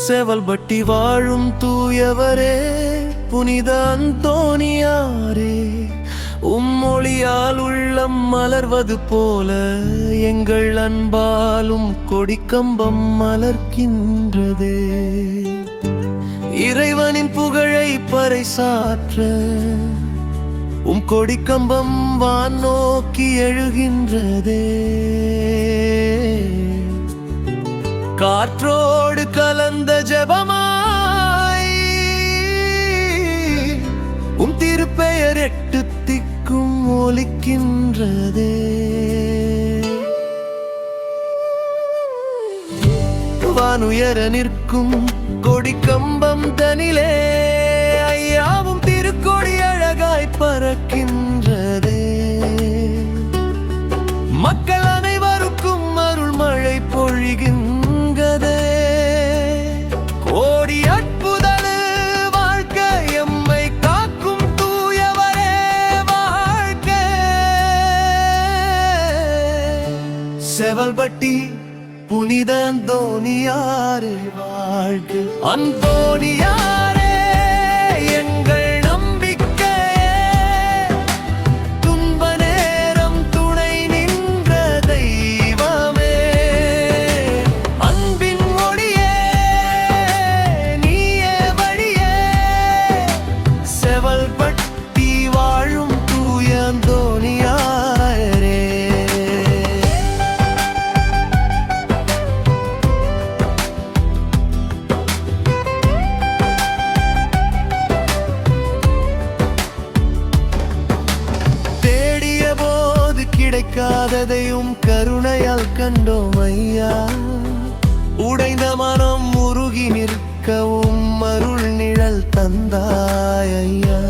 செவல்பட்டி வாழும் தூயவரே, புனித அந்தோணியாரே, உம்மொழியால் உள்ளம் மலர்வது போல எங்கள் அன்பாலும் கொடிக்கம்பம் மலர்கின்றதே. இறைவனின் புகழை பறைசாற்ற கொடிக்கம்பம் வான் நோக்கி எழுகின்றதே. காற்றோடு கலந்த ஜெபமாய் திருப்பெயர் 8 திக்கும் ஒலிக்கின்றதே. வானுயர நிற்கும் கொடிக்கம்பம் தனிலே ஐயாவும் திருக்கொடி அழகாய் பறக்கின்றதே. மக்கள் அனைவருக்கும் அருள் மழை பொழிகின்றதே. கோடி அற்புதலு வாழ்க்கை எம்மை காக்கும் தூயவரே வாழ்க. செவல்பட்டி புனித அந்தோணியாரே வாழ்க. அந்தோணியாரே எங்கள் நம்பிக்கையே, துன்ப நேரம் துணை நின்ற தெய்வமே. அன்பின் ஒளியே நீயே வழியே, செவல்பட்டி வாழும் தூய அந்தோணியாரே. கிடைக்காததையும் கருணையால் கண்டோம் ஐயா. உடைந்த மனம் உருகி நிற்கவும் அருள் நிழல் தந்தாய் ஐயா.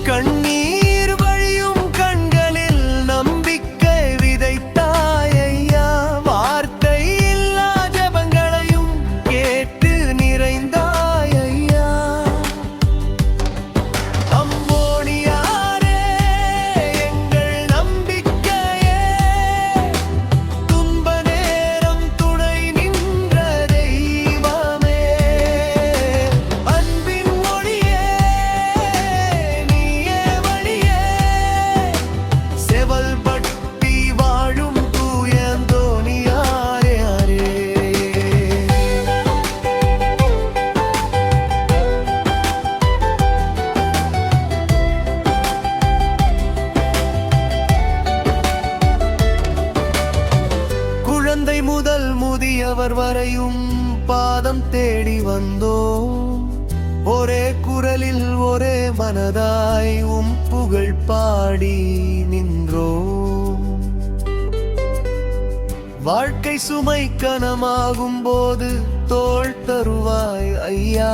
கண்ணீர் வழியும் கண்களில் நம்பிக்கை விதைத்தாய் ஐயா. வார்த்தை இல்லா ஜெபங்களையும் கேட்டு நிறைந்தாய் ஐயா. குழந்தை முதல் முதியவர் வரையும் பாதம் தேடி வந்தோம். ஒரே குரலில் ஒரே மனதாய் புகழ் பாடி நின்றோம். வாழ்க்கை சுமை கனமாகும் போது தோள் தருவாய் ஐயா.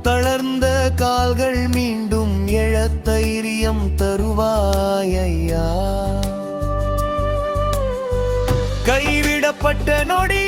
தளர்ந்த கால்கள் மீண்டும் எழ தைரியம் தருவாய் ஐயா. கைவிடப்பட்ட நொடி